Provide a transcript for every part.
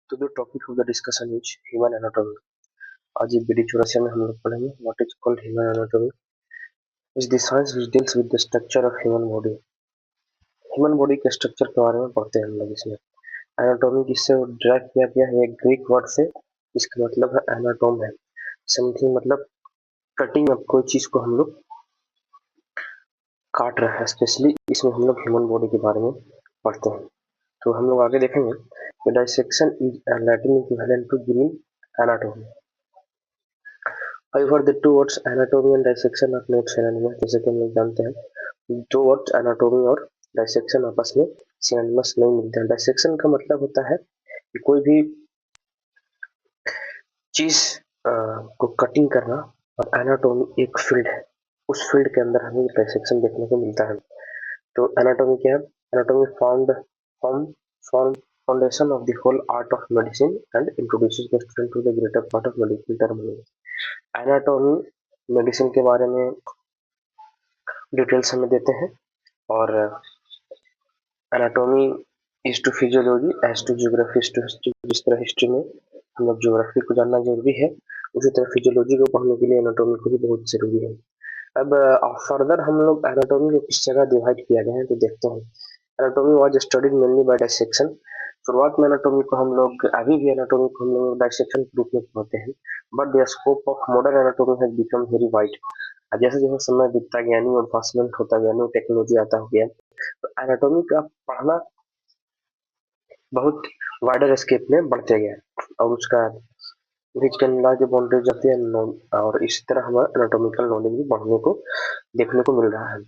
तो the topic of the discussion is human anatomy. आज ये वीडियो चौरासी में हम लोग पढ़ेंगे what is called human anatomy is the science which deals with the structure of human body. Human body के स्ट्रक्चर के बारे में पढ़ते हैं हम लोग इसमें। एनाटॉमी जिससे ड्राइव किया गया है एक ग्रीक वर्ड से, इसका मतलब है एनाटोम है, समथिंग मतलब कटिंग ऑफ कोई चीज को हम लोग काट रहे हैं। स्पेशली इसमें हम लोग ह्यूमन बॉडी के बारे में पढ़ते हैं। तो हम लोग आगे देखेंगे कि dissection is Latin equivalent to Greek anatomy. However, the two words anatomy and dissection are not synonymous। जैसे कि हम लोग जानते हैं दो वर्ड एनाटोमी और डाइसेक्शन आपस में सिनोनिमस नहीं मिलते हैं। डाइसेक्शन का मतलब होता है कि कोई भी चीज को कटिंग करना, और एनाटोमी एक फील्ड है, उस फील्ड के अंदर हमें डाइसेक्शन देखने को मिलता है। तो एनाटोमी क्या है? Anatomy form foundation of the whole art of medicine and introduces the student to the greater part of medical terminology. Anatomy medicine के बारे में डिटेल्स हमें देते हैं, और anatomy is to physiology as to geography is to history. जिस तरह history में हम लोग ज्योग्राफी को जानना जरूरी है, उसी तरह फिजियोलॉजी को पढ़ने के लिए एनाटोमी को भी बहुत जरूरी है। अब फर्दर हम लोग एनाटोमी को किस जगह डिवाइड किया गया है तो देखते हैं। Anatomy was studied mainly by dissection. शुरुआत में एनाटोमी को हम लोग, अभी भी एनाटोमी को हम लोग डाइसेक्शन के रूप में पढ़ते हैं, but the scope of modern anatomy has become very wide. जैसे जैसे समय बीतता गया, न्यू एडवांसमेंट होता गया, न्यू टेक्नोलॉजी आता हो गया, तो एनाटोमी का पढ़ना बहुत वाइडर स्केप में बढ़ते गया, और उसका रिच कैन लार्ज बाउंड्री जाती है, और इसी तरह हमारा एनाटॉमिकल नॉलेज भी बढ़ने को देखने को मिल रहा है।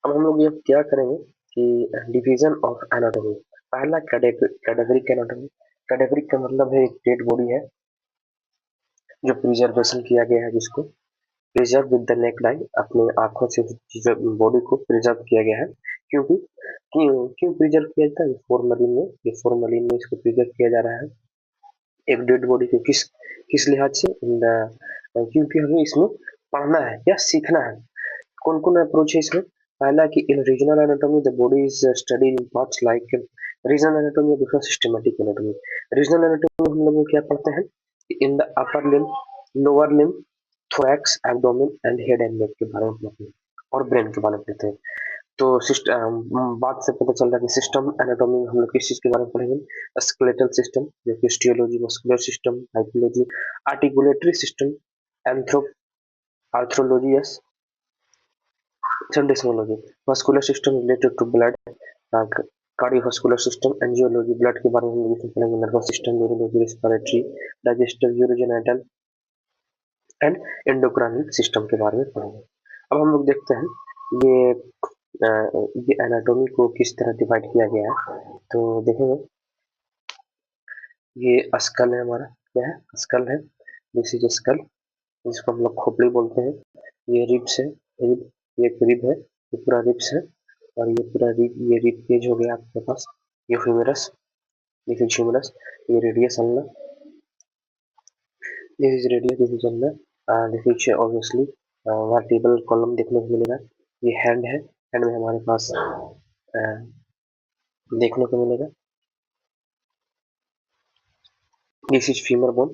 अब हम लोग ये क्या करेंगे कि डिवीजन ऑफ एनाटॉमी। पहला कैडेवरिक एनाटॉमी। कैडेवरिक का मतलब है एक डेड बॉडी है जो प्रिजर्वेशन किया गया है, जिसको preserve with the naked eye, अपने आंखों से बॉडी को प्रिजर्व किया गया है। क्योंकि क्यों क्यों प्रिजर्व किया जाता है? फॉर्मलिन में, ये फॉर्मलिन में इसको प्रिजर्व किया जा रहा है एक डेड बॉडी को। किस किस लिहाज से? क्योंकि हमें इसमें पढ़ना है या सीखना है। कौन कौन अप्रोच है इसमें? पहला कि in regional anatomy the body is studied in parts like regional anatomy और दूसरा सिस्टमैटिक एनाटॉमी। रीजनल एनाटॉमी हम लोग क्या पढ़ते हैं? In the upper limb, lower limb, thorax, abdomen and head and neck के बारे में पढ़ते हैं, और ब्रेन के बारे में पढ़ते हैं। तो बात से पता चल रहा है कि सिस्टम एनाटॉमी में हम लोग किस चीज के बारे में पढ़ेंगे? स्केलेटल सिस्टम, जो कि histology, muscular system, psychology, articulatory system, एंथ्रोप arthrology, yes, syndesmology. Muscular system related to blood, cardiovascular system, angiology, blood के बारे में हम लोग इसमें पढ़ेंगे, nervous system, neurology, respiratory, digestive, urogenital and endocrine system के बारे में पढ़ेंगे। अब हम लोग देखते हैं ये एनाटॉमी को किस तरह डिवाइड किया गया है। तो देखेंगे, ये स्कल है हमारा, क्या है? स्कल है, दिस इज स्कल, जिसको हम लोग खोपड़ी बोलते हैं। ये रिब्स है, रिब, ये एक रिब है, ये पूरा रिब्स है, और ये पूरा रिब, ये रिब पेज हो गया आपके पास। ये ह्यूमरस, दिस इज ह्यूमरस, ये radius ulna, this is radius, this is ulna, this is obviously vertebral column देखने को मिलेगा। ये हैंड है, हैंड में हमारे पास देखने को मिलेगा। This is femur bone,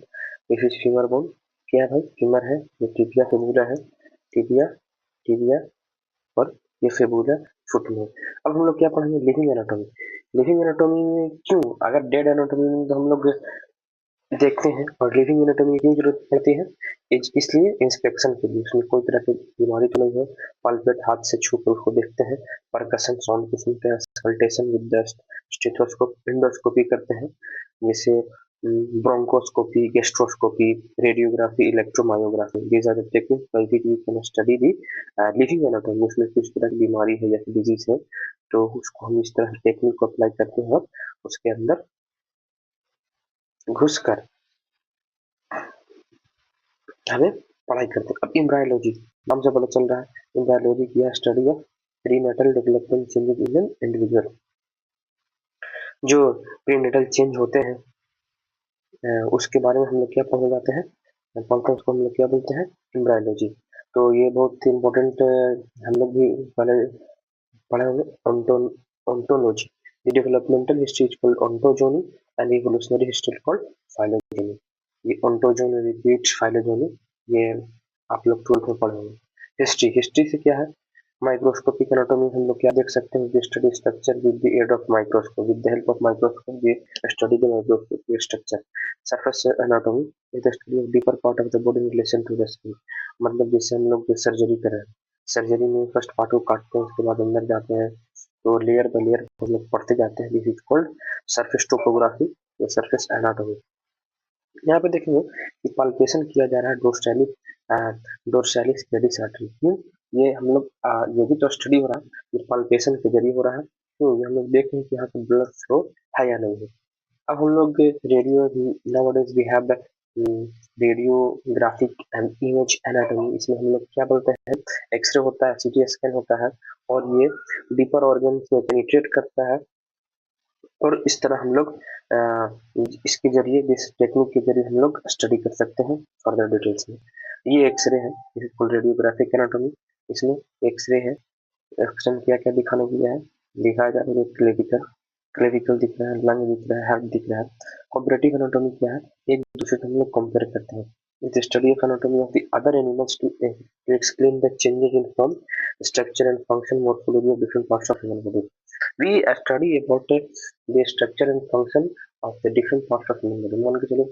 this is femur bone, क्या है भाई? फीमर है, ये टिबिया फेबुला है, टिबिया, टिबिया, और ये फेबुला फुट में। अब हम लोग क्या पढ़ेंगे? Living anatomy. लिविंग एनाटॉमी में क्यों, अगर डेड एनाटॉमी में तो हम लोग देखते हैं, और लिविंग एनाटॉमी की क्यों जरूरत पड़ती है? इसलिए इंस्पेक्शन के लिए, उसमें कोई तरह की बीमारी तो नहीं है, पल्पेट हाथ से छू कर उसको देखते हैं, परकशन साउंड को सुनते हैं, auscultation with the stethoscope, endoscopy करते हैं, जैसे bronchoscopy, gastroscopy, radiography, electromyography. These are the techniques by which we can study the living anatomy. उसमें किस तरह की बीमारी है या डिजीज है, तो उसको हम इस तरह टेक्निक को अप्लाई करते हैं, और उसके अंदर घुसकर हमें पढ़ाई करते हैं। अब एम्ब्रायोलॉजी, नाम से पता चल रहा है, एम्ब्रायोलॉजी की study of prenatal development changes in an individual. जो प्रीनेटल चेंज होते हैं उसके बारे में हम लोग क्या पढ़ने जाते हैं, पढ़ते हैं, उसको हम लोग क्या बोलते हैं? एम्ब्रायोलॉजी। तो ये बहुत ही इम्पोर्टेंट, हम लोग भी पहले पढ़े होंगे। Ontology, the developmental history is called ontogeny, and evolutionary history called phylogeny. ये ओंटोजोनी, रिपीट, फाइलोजेनी, ये आप लोग 12th में पढ़े होंगे। हिस्ट्री, हिस्ट्री से क्या है, माइक्रोस्कोपिक एनाटॉमी हम लोग क्या देख सकते हैं, study structure with the aid of microscope, with the help of microscope ये study the microscopic structure. Surface anatomy is the study of deeper part of the body in relation to the skin, मतलब जैसे हम लोग surgery कर रहे हैं, surgery में first part को काटते हैं, उसके बाद अंदर जाते हैं, तो लेयर बाय लेयर हम लोग पढ़ते जाते हैं, this is called surface topography या सरफेस एनाटॉमी। यहाँ पे देखेंगे कि पाल्पेशन किया जा रहा है डोर्सालिस डोर्सालिस क्रेडिस आर्टरी। ये हम लोग ये भी तो स्टडी हो रहा है, ये पाल्पेशन के जरिए हो रहा है, तो ये हम लोग देखें कि यहाँ पे ब्लड फ्लो है या नहीं है। अब हम लोग radio, nowadays we have the radiographic and image anatomy, इसमें हम लोग क्या बोलते हैं, एक्सरे होता है, सीटी स्कैन होता है, और ये डीपर ऑर्गन में पेनिट्रेट करता है, और इस तरह हम लोग इसके जरिए, इस टेक्निक के जरिए हम लोग स्टडी कर सकते हैं फर्दर डिटेल्स में। ये एक्सरे है, इसे फुल रेडियोग्राफिक एनाटॉमी, इसमें एक्सरे है, एक्शन क्या क्या दिखाने के लिए है, दिखाया जा रहा है क्लेविकल, क्लेविकल दिख रहा है, लंग दिख रहा है, हार्ट दिख रहा है। कॉम्परेटिव एनाटॉमी क्या है, एक दूसरे से हम लोग कंपेयर करते हैं, it study of anatomy of the other animals to explain the changes in form, structure and function, morphology of different parts of human body. We study about the structure and function of the different parts of human body। मान के चलो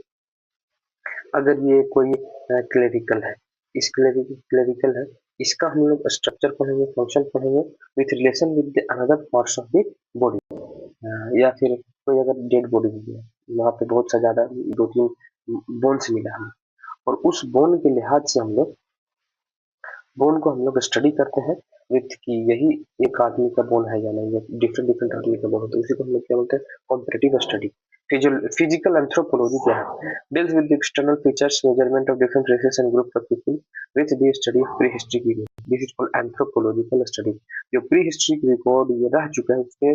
अगर ये कोई clavicle है, इस clavicle है, इसका हम लोग स्ट्रक्चर पढ़ेंगे, फंक्शन पढ़ेंगे, with relation with the another parts of the body. या फिर कोई अगर डेड बॉडी हो गया, वहाँ पे बहुत सा ज्यादा 2-3 बोन्स मिला हमें, और उस बोन के लिहाज से हम लोग बोन को हम लोग स्टडी करते हैं विथ कि यही एक आदमी का बोन है या नहीं, डिफरेंट डिफरेंट आदमी का बोन होता है, उसी को हम लोग क्या बोलते हैं, कॉम्परेटिव स्टडी। फिजिकल एंथ्रोपोलॉजी क्या है, deals with the external features, measurement of different races and group of people with the study of prehistory की, this is called anthropological study. जो प्री हिस्ट्री की रिकॉर्ड ये रह चुका है, उसके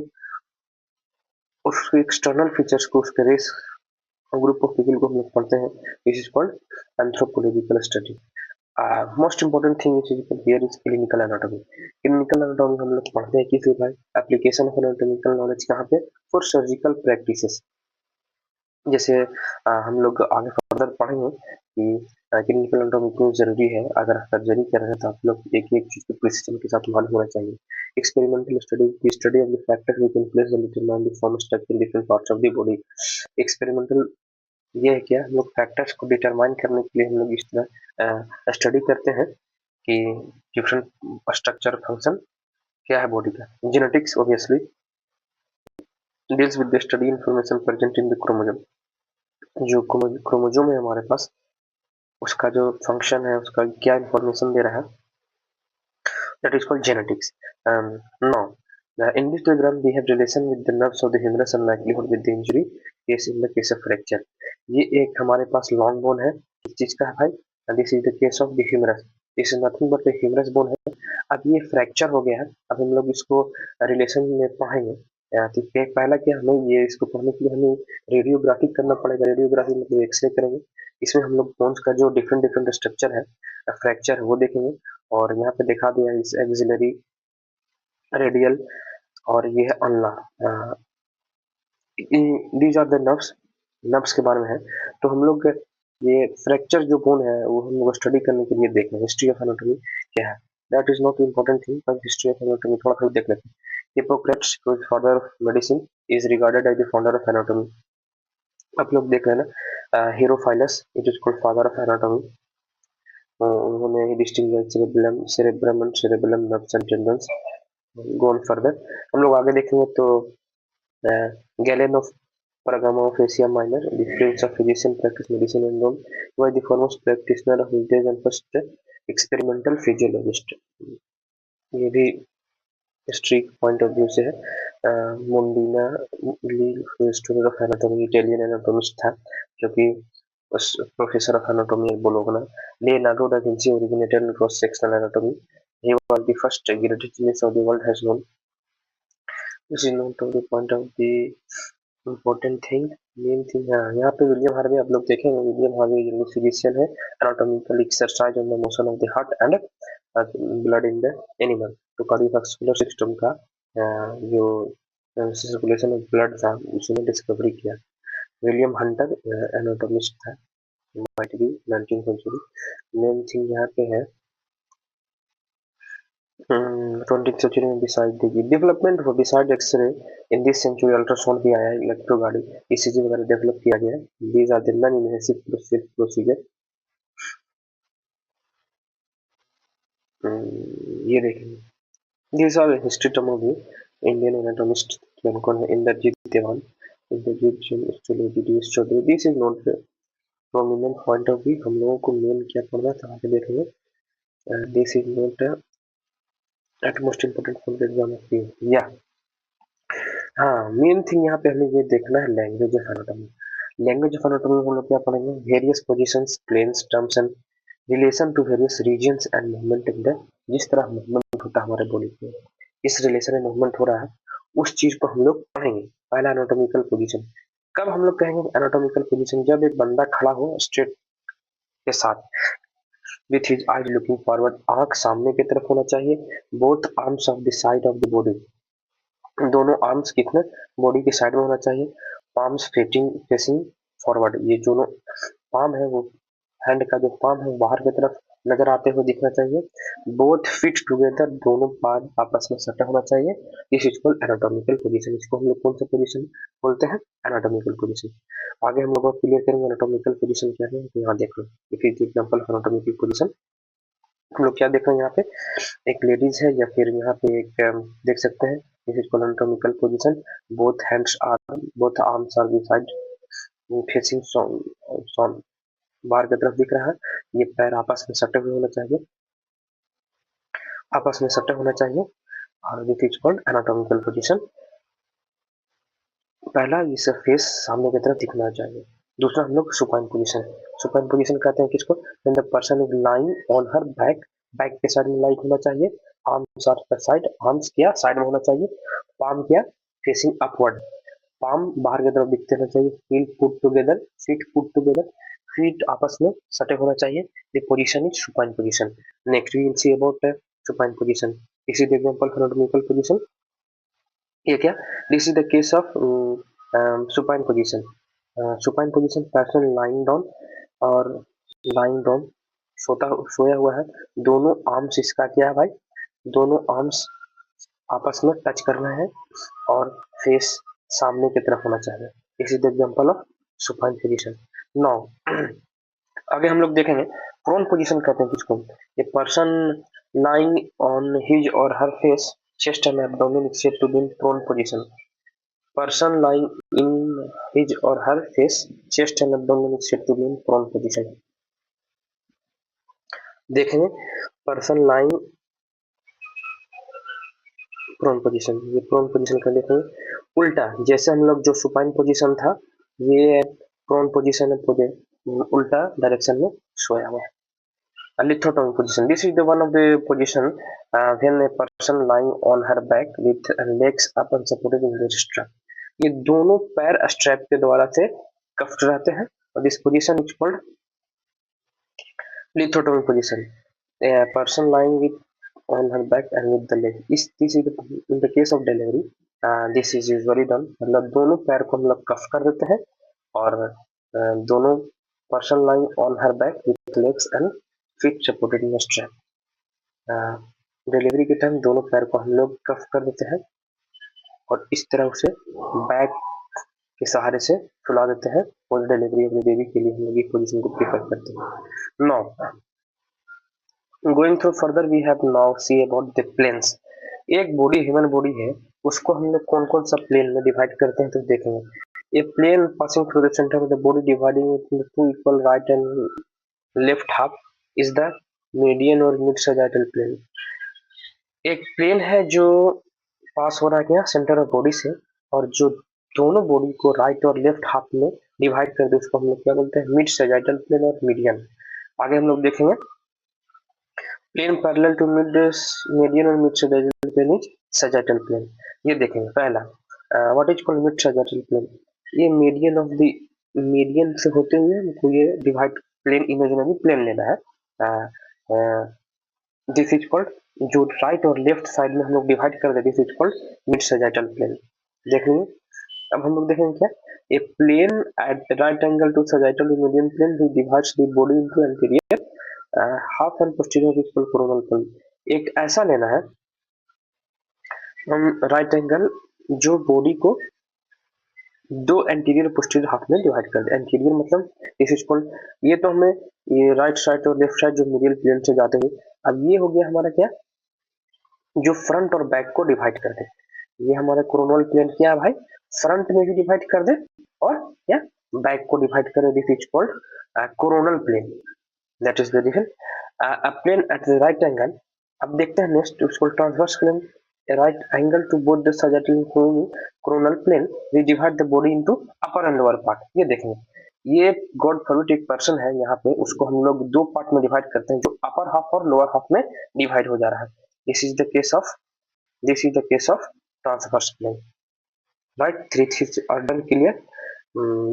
उस एक्सटर्नल फीचर्स को, उसके रेस और ग्रुप ऑफ पीपल को हम लोग पढ़ते हैं, this is called anthropological study. Most important thing here is clinical anatomy. Clinical anatomy हम लोग पढ़ते हैं किस भाई, एप्लीकेशन ऑफ एनाटॉमिकल नॉलेज कहाँ पे, फॉर सर्जिकल प्रैक्टिसेस। जैसे हम लोग आगे फर्दर पढ़ेंगे कि क्लिनिकल एनाटॉमी क्यों जरूरी है, अगर आप सर्जरी कर रहे हैं तो आप लोग एक एक चीज को प्रिसिजन के साथ मालूम होना चाहिए। Experimental study of the factors which influence the determine the form structure in different parts of the body. Experimental ये है क्या, हम लोग फैक्टर्स को डिटरमाइन करने के लिए हम लोग इस तरह स्टडी करते हैं कि डिफरेंट स्ट्रक्चर फंक्शन क्या है बॉडी का। Genetics obviously deals with the study information present in the chromosome, जो क्रोमोसोम है हमारे पास, उसका जो फंक्शन है, उसका क्या इंफॉर्मेशन दे रहा है, that is called genetics. Now, in this diagram we have relation with the nerves of the humerus and likelihood with the injury case in the case of fracture। ये एक हमारे पास लॉन्ग बोन है, किस चीज का है भाई, this is the case of the humerus, this is nothing but the humerus bone है। अब ये फ्रैक्चर हो गया है, अब हम लोग इसको रिलेशन में पढ़ेंगे। तो पहला क्या, हमें ये इसको पढ़ने के लिए हमें रेडियोग्राफी करना पड़ेगा, रेडियोग्राफी मतलब एक्सरे करेंगे, इसमें हम लोग बोन्स का जो डिफरेंट डिफरेंट स्ट्रक्चर है, फ्रैक्चर है वो देखेंगे। और यहाँ पे दिखा दिया इस एक्सिलरी, रेडियल, और ये है ulna, these are the nerves, nerves के बारे में है। तो हम लोग ये फ्रैक्चर जो बोन है वो हम लोग स्टडी करने के लिए देख रहे हैं, हिस्ट्री ऑफ एनाटॉमी क्या है, that is not important thing, पर हिस्ट्री ऑफ एनाटॉमी थोड़ा थोड़ा देख लेते हैं। Hippocrates, father of medicine, is regarded as the founder of anatomy. आप लोग देख रहे हैं ना, Herophilus, it is called father of anatomy. उन्होंने distinguish cerebrum, cerebrum and cerebellum nerves and tendons. Go on further, हम लोग आगे देखेंगे तो Galen of Paragama of Asia Minor, the Prince of Physician practiced medicine in Rome, was the foremost practitioner of his days and first experimental physiologist। ये भी history point of view से है। मोंडिना ली, student of anatomy, Italian एनाटॉमिस्ट था, जो कि उस professor of anatomy बोलोगे ना। Leonardo da Vinci originated cross sectional anatomy, he was the first genius of the world has known, this is known to the point of the important thing, main thing. हाँ, यहाँ पे William Harvey आप लोग देखेंगे, William Harvey English physician है, anatomical exercise on the motion of the heart and blood in the animal. तो cardiovascular system का जो सर्कुलेशन ऑफ ब्लड था उसने डिस्कवरी किया। विलियम हंटर एनाटोमिस्ट था, might be 19th century. Main thing यहाँ पे है 20th सेंचुरी में बिसाइड देगी डेवलपमेंट हो beside X ray in this century ultrasound भी आया है, इलेक्ट्रोगार्डी ईसीजी वगैरह डेवलप किया गया है। These are the non invasive procedure. ये देखेंगे these are history movie Indian anatomist कौन है Indrajit Dewan, Indrajit Chaudhary. This is not prominent point of view, हम लोगों को मेन क्या पढ़ना था आगे देखेंगे। This is not at most important for the exam of you या हाँ मेन थिंग यहाँ पे हमें ये देखना है language of anatomy. Language of anatomy में हम लोग क्या पढ़ेंगे, various positions planes terms and relation to various regions and movement in the, जिस तरह मूवमेंट होता है हमारे बॉडी में, इस रिलेशन में मूवमेंट हो रहा है उस चीज को हम लोग पढ़ेंगे। पहला एनाटॉमिकल पोजीशन, कब हम लोग कहेंगे एनाटॉमिकल पोजीशन, जब एक बंदा खड़ा हो स्ट्रेट के साथ with his eyes looking forward, आंख सामने की तरफ होना चाहिए, both arms of the side of the body, दोनों आर्म्स कितने बॉडी की साइड में होना चाहिए, पाम्स फेसिंग फॉरवर्ड, ये दोनों पाम है वो हैंड का जो पाम है बाहर की तरफ नजर आते हुए दिखना चाहिए, बोथ फिट टुगेदर, दोनों पाद आपस में सटा होना चाहिए। This is called anatomical position, इसको हम लोग कौन सा पोजीशन बोलते हैं, एनाटॉमिकल पोजीशन। आगे हम लोग क्लियर करेंगे एनाटॉमिकल पोजीशन क्या है, तो यहाँ देख लो it is example anatomical position. हम लोग क्या देख रहे हैं यहाँ पे, एक लेडीज है या फिर यहाँ पे एक देख सकते हैं this is called anatomical position, both arms are beside facing सॉन, बाहर की तरफ दिख रहा है, ये पैर आपस में सटे हुए होना चाहिए, आपस में सटे होना चाहिए, और this is called anatomical position. पहला इस फेस सामने की तरफ दिखना चाहिए। दूसरा हम लोग सुपाइन पोजीशन, सुपाइन पोजीशन कहते हैं किसको, when the person is lying on her back, back के साइड में लाइक होना चाहिए, arms are the side, arms क्या साइड में होना चाहिए, पाम क्या फेसिंग अपवर्ड, पाम बाहर की तरफ दिखते रहना चाहिए, feet put together, feet put together, feet आपस में सटे होना चाहिए, the position is supine position. Next we will see about supine position, this is the example for anatomical position. ये क्या, this is the case of supine position, supine position person lying down, और lying down सोया हुआ है, दोनों arms इसका क्या है भाई, दोनों आर्म्स आपस में टच करना है और फेस सामने की तरफ होना चाहिए, this is the example of supine position. Now आगे हम लोग देखेंगे प्रोन पोजीशन कहते हैं किसको, a person lying on his or her face chest and abdomen said to be in prone position, person lying in his or her face chest and abdomen said to be in prone position. देखेंगे person lying prone position, ये prone position का देखेंगे उल्टा, जैसे हम लोग जो supine position था ये प्रोन पोजीशन है, पूरे उल्टा डायरेक्शन में सोया हुआ है। Lithotomy position. This is the one of the position when a person lying on her back with legs up and supported in the strap. ये दोनों पैर स्ट्रैप के द्वारा से कफ्ड रहते हैं और this position is called lithotomy position. A person lying with on her back and with the leg. This is in the case of delivery. This is usually done. मतलब दोनों पैर को हम लोग कफ कर देते हैं और दोनों person lying on her back with legs and feet supported in a strap. Delivery के टाइम दोनों पैर को हम लोग कफ कर देते हैं और इस तरह उसे बैक के सहारे से फुला देते हैं और डिलीवरी ऑफ द बेबी के लिए हम लोग इस पोजीशन को प्रेफर करते हैं। Now going through further we have now see about the planes. एक बॉडी ह्यूमन बॉडी है उसको हम लोग कौन कौन सा प्लेन में डिवाइड करते हैं तो देखेंगे। A plane passing through the centre of the body dividing into two equal right and left half is the median और मिड सैजिटल प्लेन। एक प्लेन है जो पास हो रहा है क्या सेंटर ऑफ बॉडी से और जो दोनों बॉडी को राइट और लेफ्ट हाफ में डिवाइड कर दे उसको हम लोग क्या बोलते हैं, मिड सैजिटल प्लेन और मीडियन। आगे हम लोग देखेंगे plane parallel to mid median और mid sagittal plane is sagittal plane. ये देखेंगे पहला what is called mid sagittal plane, ये मीडियन ऑफ द मीडियन से होते हुए हमको ये डिवाइड प्लेन इमेजिनरी प्लेन लेना है। दिस इज कॉल्ड जो राइट और लेफ्ट साइड में हम लोग डिवाइड कर दे this is called mid sagittal plane. देखेंगे अब हम लोग देखेंगे क्या A plane at right angle to sagittal median plane which divides the body into anterior half and posterior is called coronal plane. एक ऐसा लेना है हम राइट एंगल जो बॉडी को दो एंटीरियर पोस्टीरियर हाफ में डिवाइड कर दे। एंटीरियर मतलब दिस इज कॉल्ड, ये तो हमें ये राइट साइड और लेफ्ट साइड जो मीडियल प्लेन से जाते हुए, अब ये हो गया हमारा क्या, जो फ्रंट और बैक को डिवाइड कर दे। ये हमारा कोरोनल प्लेन क्या है भाई, फ्रंट में भी डिवाइड कर दे और क्या बैक को डिवाइड करे। This is called coronal plane, that is the difference. A plane at the right angle, अब देखते हैं नेक्स्ट उसको transverse plane, a right angle to both the sagittal coronal plane we divide the body into upper and lower part। ये देखेंगे, ये God forbid एक person है यहाँ पे, उसको हम लोग दो पार्ट में डिवाइड करते हैं जो अपर हाफ और लोअर हाफ में डिवाइड हो जा रहा है। This is the case of transverse plane, right. Three things are done clear.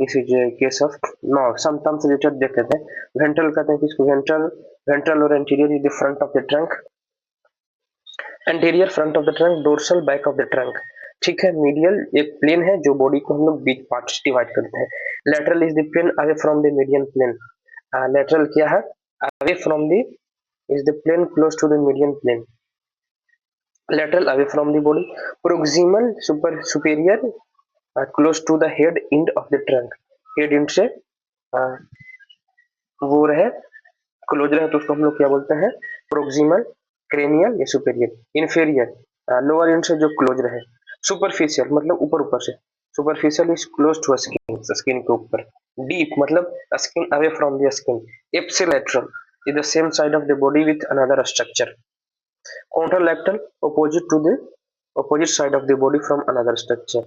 This is case of no some terms related देख लेते हैं। वेंट्रल कहते हैं किसको, वेंट्रल और anterior is the front of the trunk, anterior front of the trunk, dorsal back of the trunk. ठीक है, medial एक प्लेन है जो बॉडी को हम लोग बीच पार्ट्स डिवाइड करते हैं। Lateral is the plane away from the median plane, lateral क्या है, away from the is the plane close to the median plane, lateral away from the body, proximal superior close to the head end of the trunk, head end से वो रहे close रहे तो उसको हम लोग क्या बोलते हैं, प्रोक्सिमल, क्रेनियल या सुपेरियर। इन्फेरियर लोअर एंड से जो क्लोज रहे। सुपरफिशियल मतलब ऊपर ऊपर से, superficial is close to skin, skin के ऊपर। डीप मतलब skin away from the skin. Ipsilateral is the same side of the body with another structure. Contralateral opposite side of the body from another structure।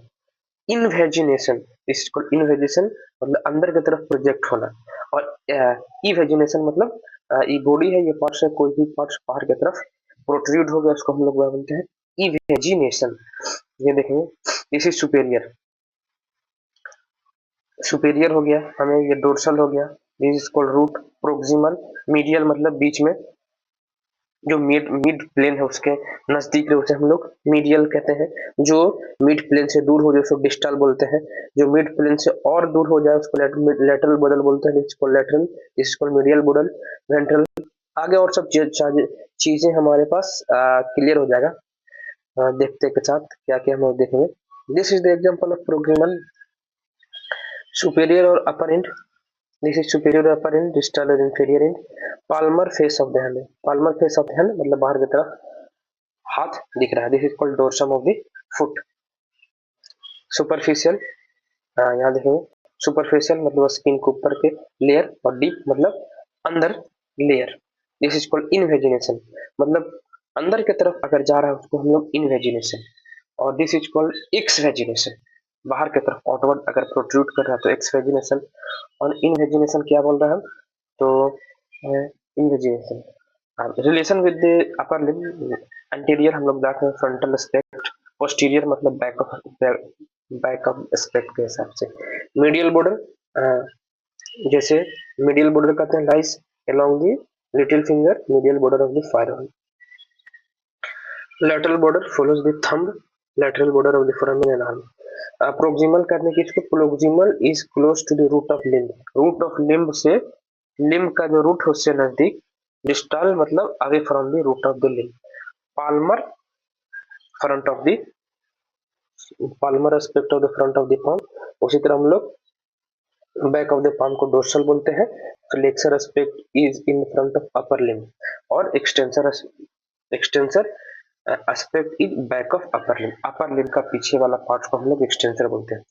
Invagination, इसको invagination मतलब अंदर की तरफ project होना, और इवेजिनेशन मतलब ये बॉडी है, ये पार्ट से कोई भी पार्ट बाहर की तरफ प्रोट्रूड हो गया, उसको हम लोग बोलते हैं इवेजिनेशन। ये देखेंगे, दिस इज सुपेरियर, सुपेरियर हो गया हमें, ये डोर्सल हो गया, this is called root. Proximal, medial मतलब बीच में, जो मिड प्लेन है उसके नजदीक है उसे हम लोग मीडियल कहते हैं। जो मिड प्लेन से दूर हो जाए उसको डिस्टल बोलते हैं। जो मिड प्लेन से और दूर हो जाए उसको लेटरल बॉर्डर बोलते हैं, इसको लेटरल, इसको मीडियल बॉर्डर, वेंट्रल। आगे और सब चीजें हमारे पास क्लियर हो जाएगा देखते के साथ क्या क्या हम लोग देखेंगे। This is the example of proximal, superior और upper end. This is superior upper end, distal और inferior end. Palmar face of the hand, palmar face of the hand मतलब बाहर की तरफ हाथ दिख रहा है। This is called dorsum of the foot. Superficial, यहाँ देखेंगे, सुपरफिशियल मतलब स्किन के ऊपर के लेयर, और डीप मतलब अंदर layer. This is called invagination, मतलब अंदर की तरफ अगर जा रहा है उसको हम लोग इनवेजिनेशन। और दिस इज कॉल्ड एक्सवेजिनेशन, बाहर की तरफ आउटवर्ड अगर प्रोट्रूड कर रहा है तो एक्सवेजिनेशन। और इनवेजिनेशन क्या बोल रहा है हम, तो invagination relation with the upper limb. Anterior हम लोग बात करें फ्रंटल एस्पेक्ट, पोस्टीरियर मतलब बैक ऑफ एस्पेक्ट के हिसाब से। मीडियल बॉर्डर, जैसे मीडियल बॉर्डर कहते हैं lies along the little finger, medial border of the forearm. lateral border follows the thumb, lateral border of the foramen and arm। Proximal करने की इसको, proximal is close to the root of limb, root of limb से, limb का जो root है उससे नजदीक। Distal मतलब away from the root of the limb. Palmar front of the, palmar aspect of the front of the palm. उसी तरह हम लोग बैक ऑफ द पाम को डोर्सल बोलते हैं। Flexor aspect is in front of upper limb, और extensor aspect is back of upper limb, upper limb का पीछे वाला पार्ट को हम लोग एक्सटेंसर बोलते हैं।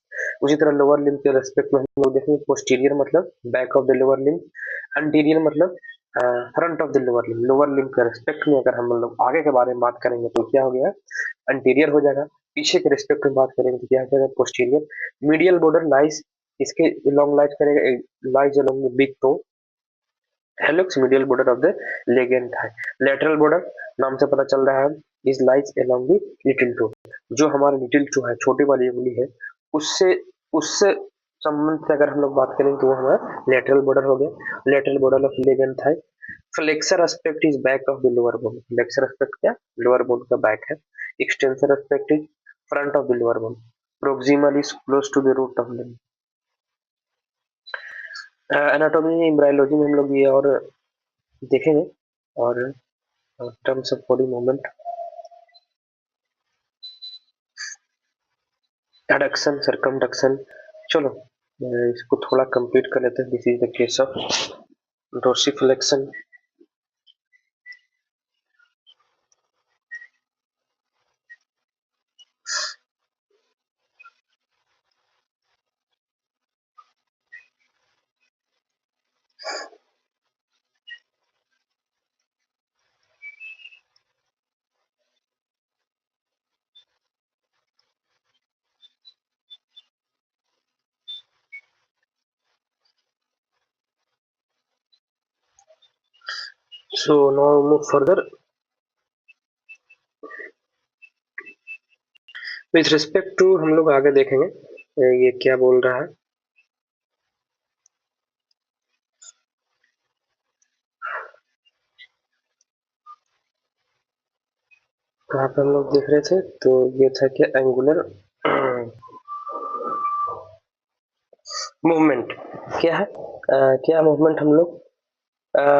उसी तरह लोअर लिम्ब के रेस्पेक्ट में हम लोग देखेंगे, पोस्टीरियर मतलब back of the lower limb, anterior मतलब front of the lower limb. Lower limb के रेस्पेक्ट में अगर हम लोग आगे के बारे में बात करेंगे तो क्या हो गया, एंटीरियर हो जाएगा। पीछे के रेस्पेक्ट में बात करेंगे तो क्या हो जाएगा, पोस्टीरियर। मीडियल बॉर्डर लाइज, इसके लॉन्ग लाइज करेगा, lies along the big toe, helix medial border of the leg and thigh. Lateral border नाम से पता चल रहा है, is lies along the little toe, जो हमारा लिटिल टो है, छोटी वाली उंगली है, उससे उससे संबंध से अगर हम लोग बात करें तो वो हमारा लेटरल बॉर्डर हो गया, lateral border of leg and thigh. Flexor aspect is back of the lower bone, flexor aspect क्या, लोअर बोन का बैक है। Extensor aspect is front of the lower bone. Proximal is close to the root of limb, anatomy embryology में हम लोग ये और देखेंगे, और terms of body movement, adduction, circumduction. चलो इसको थोड़ा कंप्लीट कर लेते हैं। This is the case of dorsiflexion. So now move further with respect to, हम लोग आगे देखेंगे ये क्या बोल रहा है। कहाँ पे हम लोग देख रहे थे, तो ये था कि एंगुलर मूवमेंट क्या है, क्या मूवमेंट हम लोग,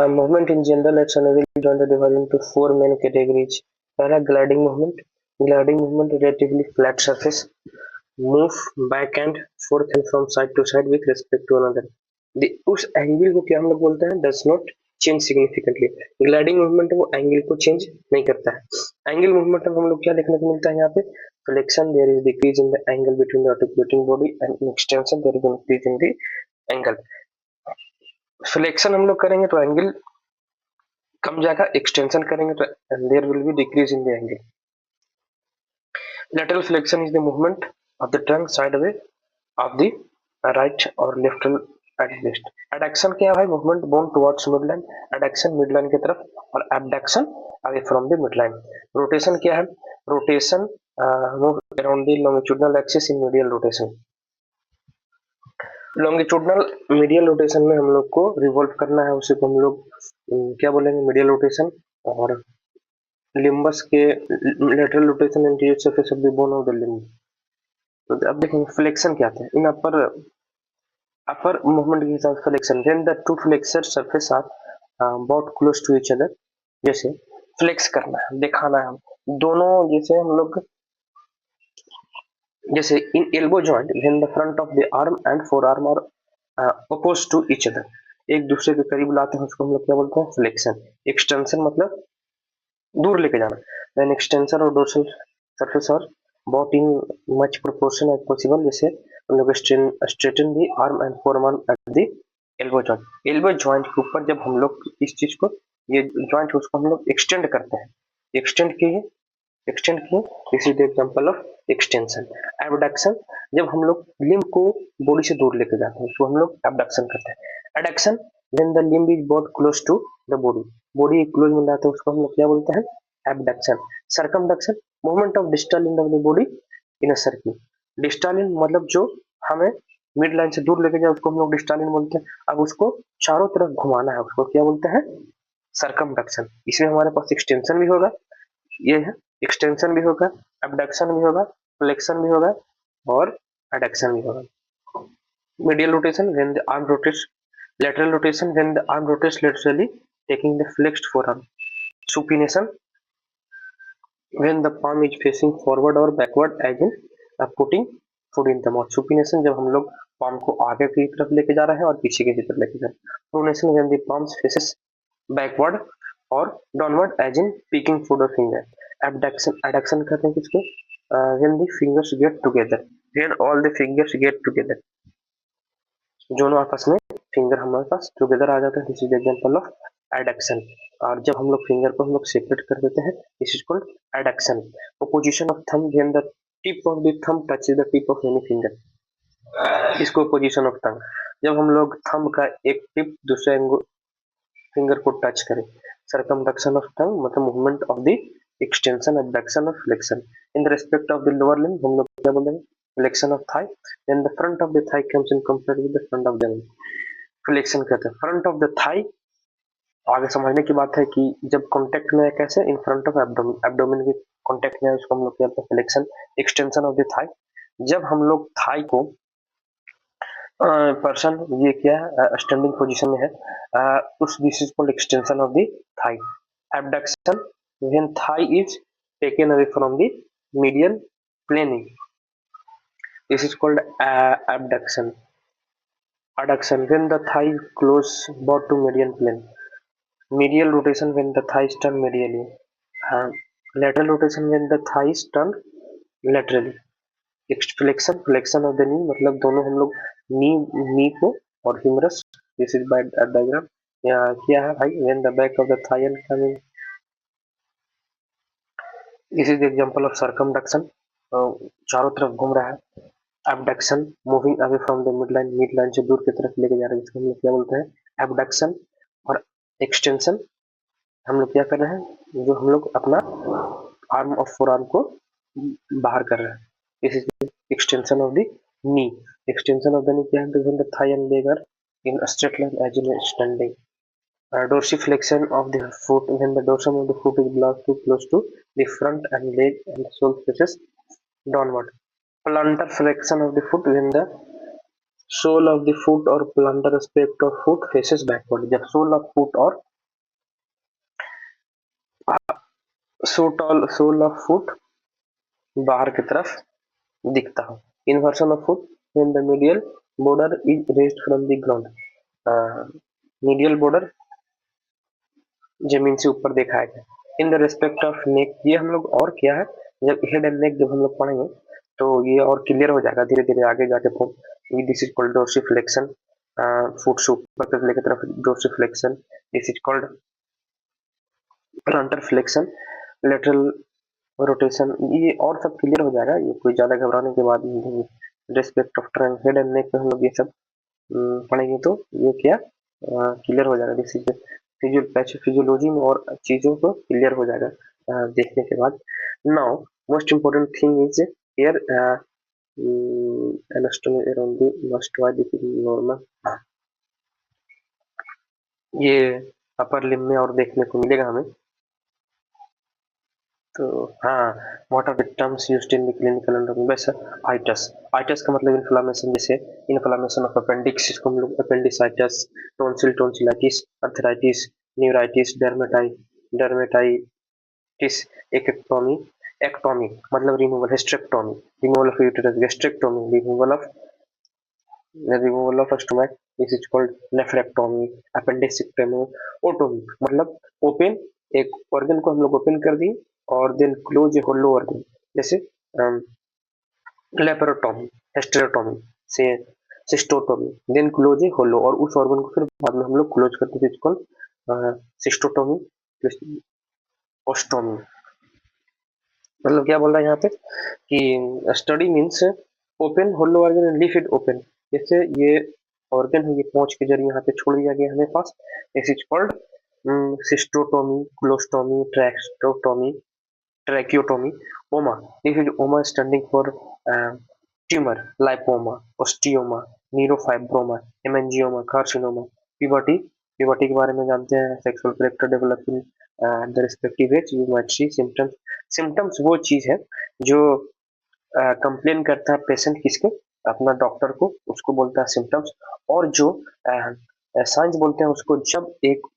movement in general at Sunnyvale joint are divided into four main categories. पहला gliding movement, gliding movement relatively flat surface, move back and forth and from side to side with respect to another. उस angle को क्या हम लोग बोलते हैं, does not change significantly. Gliding movement वो angle को चेंज नहीं करता है। एंगल मूवमेंट में हम लोग क्या देखने को मिलता है यहाँ पे, flexion, there is decrease in the angle between the articulating body, and extension, there is increase in the angle. Flexion हम लोग करेंगे तो एंगल कम जाएगा, एक्सटेंशन करेंगे तो there will be decrease in the angle. lateral flexion is the movement of the trunk sideways of the right or left at wrist. adduction क्या है, movement bone towards midline, adduction midline की तरफ, और abduction away from the midline. rotation क्या है, rotation move around the longitudinal axis in medial rotation. Longitudinal medial rotation में हम लोग को रिवॉल्व करना है, उसे को हम लोग क्या बोलेंगे, मीडियल रोटेशन। और लिम्बस के lateral rotation anterior surface of the bone of the limb. तो अब देखेंगे फ्लेक्शन क्या था, इन अपर अपर मूवमेंट के हिसाब से flexion, when the two flexor surface are बहुत क्लोज टू ईच अदर। जैसे फ्लेक्स करना है, दिखाना है हम दोनों, जैसे हम लोग जैसे in elbow joint when the front of the arm and forearm are oppose to each other, एक दूसरे के करीब लाते हैं, उसको हम लोग क्या बोलते हैं, फ्लेक्शन। एक्सटेंशन मतलब दूर लेके जाना, देन एक्सटेंशन और डोर्सल सरफेस और बहुत in much proportion as possible, जैसे हम लोग straighten the arm and forearm at the elbow joint. Elbow joint के ऊपर जब हम लोग इस चीज को, ये जॉइंट उसको हम लोग एक्सटेंड करते हैं, एक्सटेंड किए, एक्सटेंड किए, this is the example of extension. Abduction, जब हम लोग लिम्ब को बॉडी से दूर लेके जाते हैं, उसको हम लोग एबडक्शन करते हैं। Adduction, when the limb is बहुत close to the body, body close में लाते हैं, उसको हम लोग क्या बोलते हैं, abduction. Circumduction, movement of distal end of the body in a circle. Distal मतलब जो हमें मिड लाइन से दूर लेके जाए, उसको हम लोग डिस्टल बोलते हैं। अब उसको चारों तरफ घुमाना है, उसको क्या बोलते हैं, सर्कमडक्शन। इसमें हमारे पास एक्सटेंशन भी होगा, ये है एक्सटेंशन भी होगा, एबडक्शन भी होगा, फ्लेक्शन भी होगा, और एडक्शन भी होगा। medial rotation when the arm rotates, lateral rotation when the arm rotates laterally taking the flexed forearm, supination when the palm is facing forward or backward as in putting foot in the mouth। supination जब हम लोग palm को आगे की तरफ लेके जा रहे हैं और पीछे की तरफ लेके जा रहे हैं। pronation when the palm faces backward और downward as in picking foot or finger। abduction, adduction कहते हैं किसको, when the fingers get together, when all the fingers get together, दोनों आपस में फिंगर हमारे पास टुगेदर आ जाता है, this is example of adduction. और जब हम लोग फिंगर को हम लोग सेपरेट कर देते हैं, this is called adduction. Position of thumb, when the tip of the thumb touch the tip of any finger, इसको पोजीशन ऑफ थंब, जब हम लोग थंब का एक टिप दूसरे फिंगर को टच करें। सर्कमडक्शन ऑफ थंब मतलब movement of the extension, abduction और flexion. In the respect of the lower limb हम लोग क्या बोलेंगे, flexion of thigh, when the front of the thigh comes in compare with the front of the limb. Flexion कहते हैं front of the Thai. आगे समझने की बात है कि जब कांटेक्ट में है कैसे, in front of abdomen, abdomen के कांटेक्ट में है, उसको हम लोग क्या बोलते हैं, flexion. Extension of the thigh, जब हम लोग थाई को पर्सन ये क्या है, स्टैंडिंग पोजीशन में है, उस this is called extension of the thigh. Abduction when thigh is taken away from the median planing, this is called abduction. Adduction when the thigh close brought to median plane. Medial rotation when the thighs turn medially. uh, Lateral rotation when the thighs turn laterally. Flexion flexion of the knee मतलब दोनों हम लोग नी को और humerus, this is by diagram. क्या है भाई, when the back of the thigh and coming, this is the example of circumduction. चारों तरफ घूम रहा है. Abduction moving away from the mid line से दूर की तरफ लेके जा रहे हैं, जिसको हम लोग क्या बोलते हैं, एबडक्शन. और एक्सटेंशन हम लोग क्या कर रहे हैं, जो हम लोग अपना आर्म और फोर आर्म को बाहर कर रहे हैं. This is extension of the knee. Extension of the knee क्या है, when the thigh and leg are in straight line as in standing. Dorsiflexion of the foot when the dorsum of the foot is brought too close to the front and leg and the sole faces downward. Plantar flexion of the foot when the sole of the foot or plantar aspect of foot faces backward. जब sole of foot और soul of foot बाहर की तरफ दिखता हो. Inversion of foot when the medial border is raised from the ground. Medial border जमीन से ऊपर देखा है. In the respect of neck, ये हम लोग और क्या है, जब हेड एंड नेक जब हम लोग पढ़ेंगे तो ये और क्लियर हो जाएगा धीरे धीरे आगे जाके. This is called dorsiflexion. Foot से ऊपर तक लेकर तरफ dorsiflexion. This is called planter flexion. Lateral rotation, ये और सब क्लियर हो जाएगा, ये कोई ज्यादा घबराने के बाद नहीं. Respect of trunk head and neck पे हम लोग ये सब पढ़ेंगे तो ये क्या क्लियर हो जाएगा. दिस इज फिजियोलॉजी में और चीजों को क्लियर हो जाएगा देखने के बाद. Now most important thing is air anatomy around the must why. This is normal. ये अपर लिम्ब में और देखने को मिलेगा हमें. तो हाँ, what are the terms used in the clinical anatomy. वैसे आइटस, आइटस का मतलब इन्फ्लामेशन, जैसे इन्फ्लामेशन ऑफ अपेंडिक्स, इसको हम लोग appendicitis, tonsil tonsillitis, arthritis, neuritis, dermatitis, ectomy. Ectomy मतलब removal, hysterectomy removal of uterus, gastrectomy removal of stomach, this is called nephrectomy, appendicectomy. Otomy मतलब open, एक ऑर्गन को हम लोग ओपन कर दिए और देन क्लोज ए होलो ऑर्गन, जैसे लेपेरोटोमी, हेस्टेरोटोमी, से सिस्टोटोमी, देन क्लोज ए होलो, और उस ऑर्गन को फिर बाद में हम लोग क्लोज करते हैं, जिसको सिस्टोटोमी, ओस्टोमी. मतलब क्या बोल रहा है यहाँ पे कि study means open hollow organ and leave it open. जैसे ये ऑर्गन है, ये पहुंच के जरिए यहाँ पे छोड़ दिया गया हमें पास. This is called cystotomy, colostomy, tracheostomy, tracheotomy. Oma, this is oma standing for tumor, lipoma, osteoma, neurofibroma, hemangioma, carcinoma. puberty, puberty के बारे में जानते हैं. sexual character developing the respective age, you might see symptoms. symptoms वो चीज है जो complain करता है पेशेंट किसके, अपना डॉक्टर को, उसको बोलता है सिम्टम्स. और जो साइंस बोलते हैं उसको, जब एक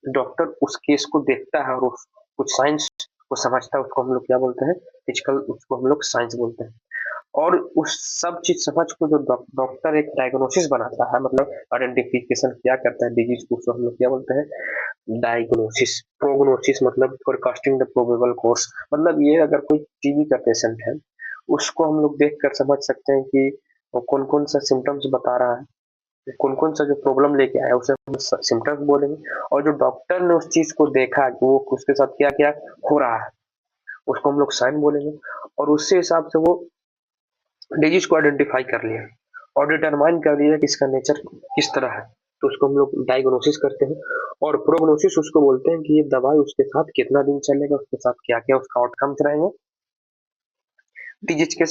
डॉक्टर उस केस को देखता है और कुछ साइंस को समझता है, उसको हम लोग क्या बोलते हैं, फिजिकल, उसको हम लोग साइंस बोलते हैं. और उस सब चीज समझ को जो डॉक्टर एक डायग्नोसिस बनाता है, मतलब आइडेंटिफिकेशन क्या करता है डिजीज को, उसको हम लोग क्या बोलते हैं, डायग्नोसिस. प्रोग्नोसिस मतलब फोरकास्टिंग द प्रोबेबल कोर्स. मतलब ये अगर कोई टीबी का पेशेंट है, उसको हम लोग देख कर समझ सकते हैं कि वो कौन कौन सा सिम्टम्स बता रहा है, कौन कौन सा जो प्रॉब्लम लेके आया उसे हम सिम्टम्स बोलेंगे. और जो डॉक्टर ने उस चीज को देखा कि वो उसके साथ क्या क्या हो रहा है, उसको हम लोग साइन बोलेंगे. और उससे हिसाब से वो डिजीज को आइडेंटिफाई कर लिया और डिटरमाइन कर लिया कि इसका नेचर किस तरह है, तो उसको हम लोग डायग्नोसिस करते हैं. और प्रोग्नोसिस उसको बोलते हैं कि ये दवाई उसके साथ कितना दिन चलेगा, उसके साथ क्या क्या उसका आउटकम्स रहेंगे डिजीज के,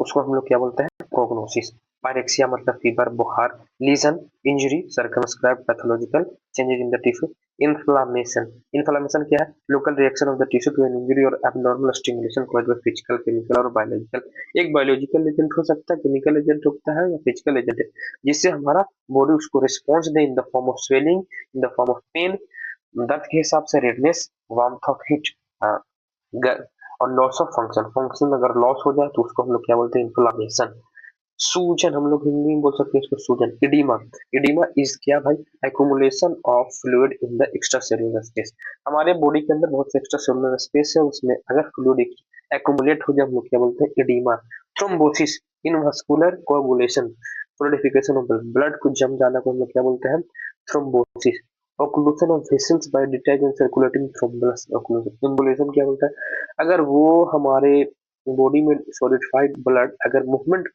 उसको हम लोग क्या बोलते हैं, प्रोग्नोसिस. पायरेक्सिया मतलब फीवर, बुखार, lesion, injury, circumscribe, pathological changes in the tissue. Inflammation, inflammation क्या है? Local reaction of the tissue to an injury और abnormal stimulation caused by physical, chemical और बायोलॉजिकल। एक बायोलॉजिकल एजेंट हो सकता है, केमिकल एजेंट होता है या फिजिकल एजेंट है, जिससे हमारा बॉडी उसको रिस्पॉन्स दे in the form of swelling, in the form of pain, दर्द के हिसाब से रेडनेस, वार्मथ ऑफ हीट, और लॉस ऑफ फंक्शन, फंक्शन अगर लॉस हो जाए तो उसको हम लोग क्या बोलते हैं? इन्फ्लामेशन। सूजन, हम लोग हिंदी में बोल सकते हैं इसको सूजन। इडीमा, इडीमा इज क्या भाई? Accumulation of fluid in the extra cellular space. हमारे बॉडी के अंदर बहुत से एक्स्ट्रा सेलुलर स्पेस है, उसमें अगर फ्लूइड एक्यूमुलेट हो जाए हम लोग क्या बोलते हैं? Oedema. Thrombosis, intravascular coagulation, fluidification of blood को जम जाना को हम लोग क्या बोलते हैं? Thrombosis. Occlusion of vessels by detach and circulating thrombus occlusion. Embolism क्या बोलता है? अगर वो हमारे बॉडी में सॉलिडिफाइड ब्लड अगर मूवमेंट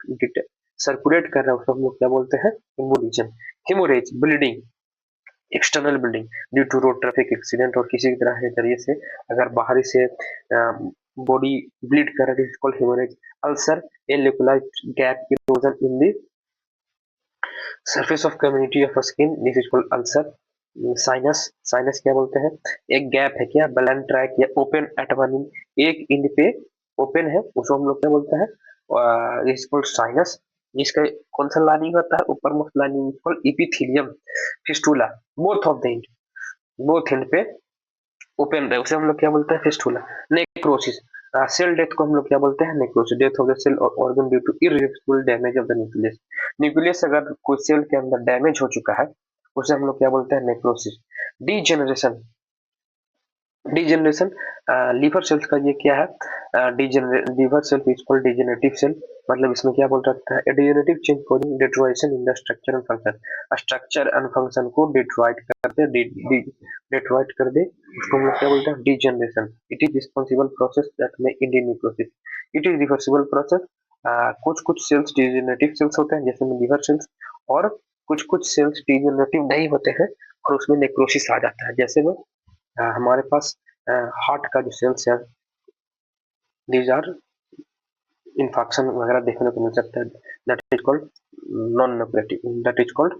सर्कुलेट कर रहा है उसको हम लोग क्या बोलते हैं? Embolism. Haemorrhage, bleeding, external bleeding due to road traffic accident और किसी तरह के जरिए से अगर बाहरी से बॉडी ब्लीड कर रहा है called haemorrhage. Ulcer, a localised gap erosion in the surface of community of skin, this is called ulcer. Sinus, sinus क्या बोलते हैं? एक गैप है क्या? ब्लैंक ट्रैक या ओपन एट वन इंच, एक इंच पे ओपन है, उसको हम लोग क्या बोलते हैं? This is called sinus. जिसका कौन सा लाइनिंग होता है? ऊपर most lining called epithelium. Fistula, both of the end, both and पे ओपन है, उसे हम लोग क्या बोलते हैं? फिस्टुला। नेक्रोसिस, सेल डेथ को हम लोग क्या बोलते हैं? Necrosis, death of the cell और organ due to irreversible damage of the nucleus. Nucleus अगर कोई सेल के अंदर डैमेज हो चुका है उसे हम लोग क्या बोलते हैं? Necrosis. Degeneration, degeneration, liver cells का ये क्या है? Liver cell is called degenerative cell. मतलब इसमें क्या बोल सकता है? Degenerative change causing deterioration in the structure and function, structure and function को डिट्रॉइट कर दे, डिट्रॉइट कर दे, उसको हम लोग क्या बोलते हैं? Degeneration. It is responsible process that में end necrosis. It is reversible process. कुछ कुछ सेल्स डिजेनरेटिव सेल्स होते हैं जैसे लीवर सेल्स, और कुछ कुछ सेल्स डिजेनरेटिव नहीं होते हैं और उसमें नेक्रोसिस आ जाता है। जैसे वो हमारे पास हार्ट का जो सेल्स है, दीज आर इन्फेक्शन वगैरह देखने को मिल सकता है, that is called non necrotic, that is called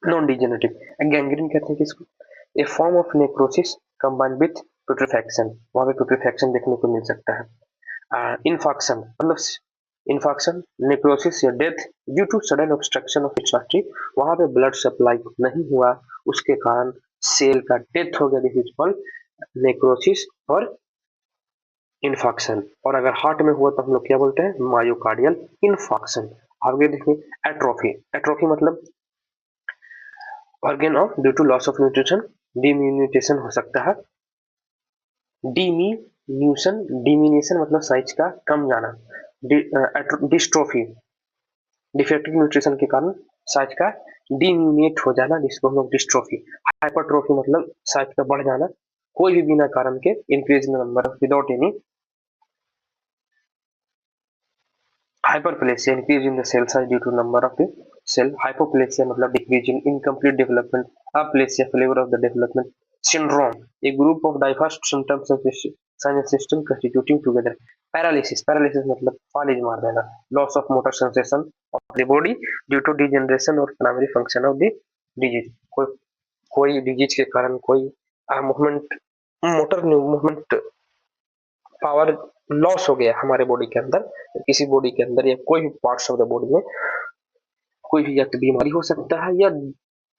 non degenerative. Gangrene कहते हैं किसको? A form of necrosis combined with putrefaction, वहां पे प्यूट्रिफैक्शन देखने को मिल सकता है। इन्फेक्शन मतलब इन्फेक्शन, नेक्रोसिस या death due to sudden obstruction of its artery, वहां पे ब्लड सप्लाई नहीं हुआ उसके कारण सेल का डेथ हो गया, दिस इज कॉल्ड नेक्रोसिस और इन्फेक्शन। और अगर हार्ट में हुआ तो हम लोग क्या बोलते हैं? Myocardial infection. आगे देखिए, एट्रोफी, एट्रोफी मतलब organ of due to loss of nutrition, diminution हो सकता है। डिमीन्यूशन, डिमिनेशन मतलब साइज का कम जाना। डिस्ट्रोफी, डिफेक्टिव न्यूट्रिशन के कारण साइज का डिम्यूनेट हो जाना, जिसको हम लोग डिस्ट्रोफी। हाइपरट्रोफी मतलब साइज का बढ़ जाना, कोई भी बिना कारण के, increase in number without any. Hyperplasia, increase in the cell size due to number of the cell. Hypoplasia मतलब decrease in incomplete development. Aplasia, failure of the development syndrome, a group of diverse symptoms of system constituting together. Paralysis, paralysis मतलब फालिज मार देना। Loss of motor sensation of the body due to degeneration और primary function of the disease. कोई कोई disease के कारण कोई movement, motor movement power loss हो गया हमारे बॉडी के अंदर, किसी बॉडी के अंदर या कोई भी पार्ट्स ऑफ द बॉडी में कोई भी या तो बीमारी हो सकता है या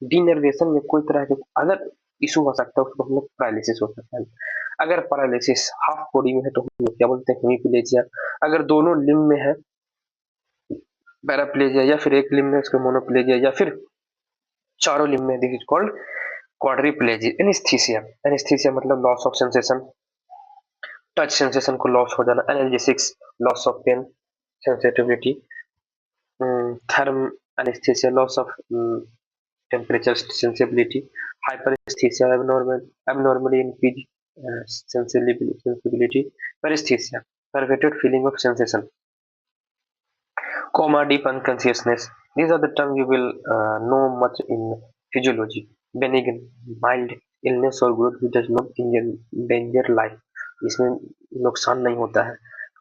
डीनर्वेशन या कोई तरह के अदर इशू हो सकता है, उसको हम लोग पैरालिसिस हो सकता है। अगर पैरालिसिस हाफ बॉडी में है तो हम लोग क्या बोलते हैं? हेमिप्लेजिया। अगर दोनों लिम्ब में है पैराप्लेजिया, या फिर एक लिम्ब में उसको मोनोप्लेजिया, या फिर चारों लिम्ब में, this is called quadriplegia. Anaesthesia, anaesthesia मतलब loss of sensation, touch sensation को लॉस हो जाना। Analgesics, loss of pain sensitivity. Therm anaesthesia, loss of temperature sensibility. Hyperesthesia, abnormally increased sensibility. Paresthesia, perverted feeling of sensation. Coma, deep unconsciousness. These are the terms you will know much in physiology. Benign, mild illness or growth which does not endanger life, इसमें नुकसान नहीं होता है।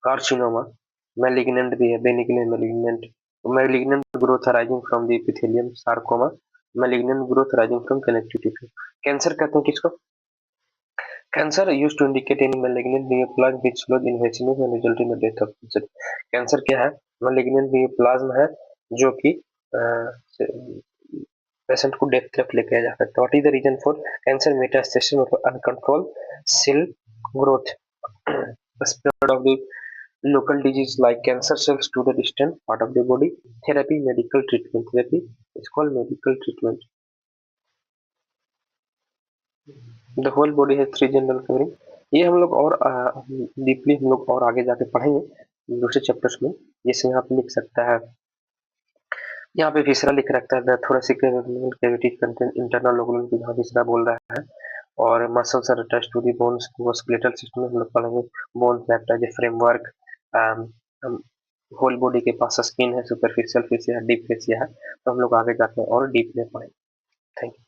Carcinoma, malignant भी है, benign malignant, malignant growth arising from the epithelium, sarcoma, malignant growth arising from connective tissue. Cancer कहते हैं किसको? Cancer used to indicate any malignant neoplasm which flows invasively and result in the death of patient. Cancer क्या है? malignant neoplasm है जो कि patient को death तरफ लेके जा सकता है. What is the reason for cancer metastasis मतलब uncontrol cell growth, spread of the local disease like cancer cells to the distant part of the body. Therapy, medical treatment. Therapy is called medical treatment. The whole body has three general covering. ये हम लोग और deeply हम लोग और आगे जाके पढ़ेंगे दूसरे चैप्टर्स में. जैसे यहाँ पे लिख सकता है, यहाँ पे विसरा लिख रखता है thoracic cavity contain internal lobule की जहाँ विसरा बोल रहा है. और muscles are attached to the bones. वो स्केलेटल सिस्टम में हम लोग पढ़ेंगे. बोन फैक्टर जो फ्रेमवर्क, होल बॉडी के पास स्किन है, सुपरफिशियल फेसिया है, डीप फेसिया है. तो हम लोग आगे जाके और डीप में पढ़ेंगे. Thank you.